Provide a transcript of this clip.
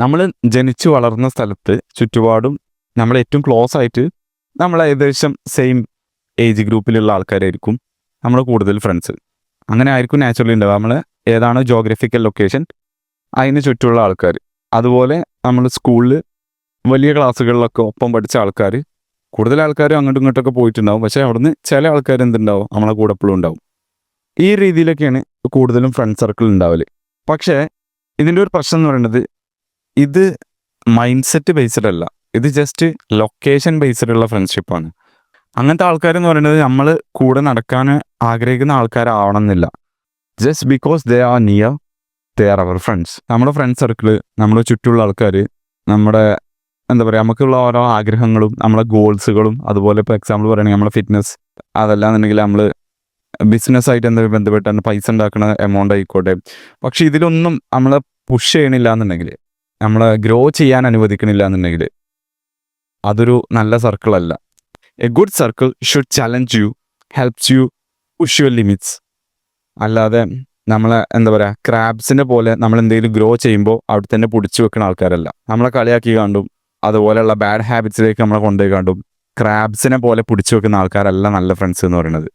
നമ്മൾ ജനിച്ചു വളർന്ന സ്ഥലത്ത് ചുറ്റുപാടും നമ്മൾ ഏറ്റവും ക്ലോസ് ആയിട്ട് നമ്മൾ ഏകദേശം സെയിം ഏജ് ഗ്രൂപ്പിലുള്ള ആൾക്കാരായിരിക്കും നമ്മൾ കൂടുതൽ ഫ്രണ്ട്സ്. അങ്ങനെ ആയിരിക്കും നാച്ചുറലി ഉണ്ടാവുക. നമ്മൾ ഏതാണ് ജോഗ്രഫിക്കൽ ലൊക്കേഷൻ അതിന് ചുറ്റുമുള്ള ആൾക്കാർ. അതുപോലെ നമ്മൾ സ്കൂളിൽ വലിയ ക്ലാസ്സുകളിലൊക്കെ ഒപ്പം പഠിച്ച ആൾക്കാർ, കൂടുതൽ ആൾക്കാരും അങ്ങോട്ടും ഇങ്ങോട്ടൊക്കെ പോയിട്ടുണ്ടാവും. പക്ഷേ അവിടുന്ന് ചില ആൾക്കാർ എന്തുണ്ടാവും, നമ്മളെ കൂടെ എപ്പോഴും ഉണ്ടാവും. ഈ രീതിയിലൊക്കെയാണ് കൂടുതലും ഫ്രണ്ട് സർക്കിൾ ഉണ്ടാവല്. പക്ഷേ ഇതിൻ്റെ ഒരു പ്രശ്നം എന്ന് പറയുന്നത്, ഇത് മൈൻഡ് സെറ്റ് ബേസ്ഡ് അല്ല, ഇത് ജസ്റ്റ് ലൊക്കേഷൻ ബേസ്ഡ് ഉള്ള ഫ്രണ്ട്ഷിപ്പാണ്. അങ്ങനത്തെ ആൾക്കാരെന്ന് പറയുന്നത് നമ്മൾ കൂടെ നടക്കാൻ ആഗ്രഹിക്കുന്ന ആൾക്കാരാവണം എന്നില്ല. Just because they are near, they are അവർ ഫ്രണ്ട്സ്. നമ്മുടെ ഫ്രണ്ട് സർക്കിള്, നമ്മുടെ ചുറ്റുമുള്ള ആൾക്കാർ, നമ്മുടെ എന്താ പറയുക, നമുക്കുള്ള ഓരോ ആഗ്രഹങ്ങളും നമ്മളെ ഗോൾസുകളും, അതുപോലെ ഇപ്പോൾ എക്സാമ്പിൾ പറയുകയാണെങ്കിൽ നമ്മളെ ഫിറ്റ്നസ്, അതല്ലാന്നുണ്ടെങ്കിൽ നമ്മൾ ബിസിനസ്സായിട്ട് എന്തെങ്കിലും ബന്ധപ്പെട്ടാണ് പൈസ ഉണ്ടാക്കുന്ന എമൗണ്ട് ആയിക്കോട്ടെ. പക്ഷെ ഇതിലൊന്നും നമ്മളെ പുഷ് ചെയ്യണില്ല എന്നുണ്ടെങ്കിൽ, നമ്മളെ ഗ്രോ ചെയ്യാൻ അനുവദിക്കണില്ല എന്നുണ്ടെങ്കിൽ അതൊരു നല്ല സർക്കിളല്ല. A good circle should challenge you, helps you push your limits. അല്ലാതെ നമ്മളെ എന്താ പറയുക, ക്രാബ്സിനെ പോലെ നമ്മൾ എന്തെങ്കിലും ഗ്രോ ചെയ്യുമ്പോൾ അവിടെ തന്നെ പിടിച്ചു വെക്കുന്ന ആൾക്കാരല്ല. നമ്മളെ കളിയാക്കി കണ്ടും അതുപോലെയുള്ള ബാഡ് ഹാബിറ്റ്സിലേക്ക് നമ്മളെ കൊണ്ടുപോയി കണ്ടും ക്രാബ്സിനെ പോലെ പിടിച്ചു വെക്കുന്ന ആൾക്കാരല്ല നല്ല ഫ്രണ്ട്സ് എന്ന് പറയുന്നത്.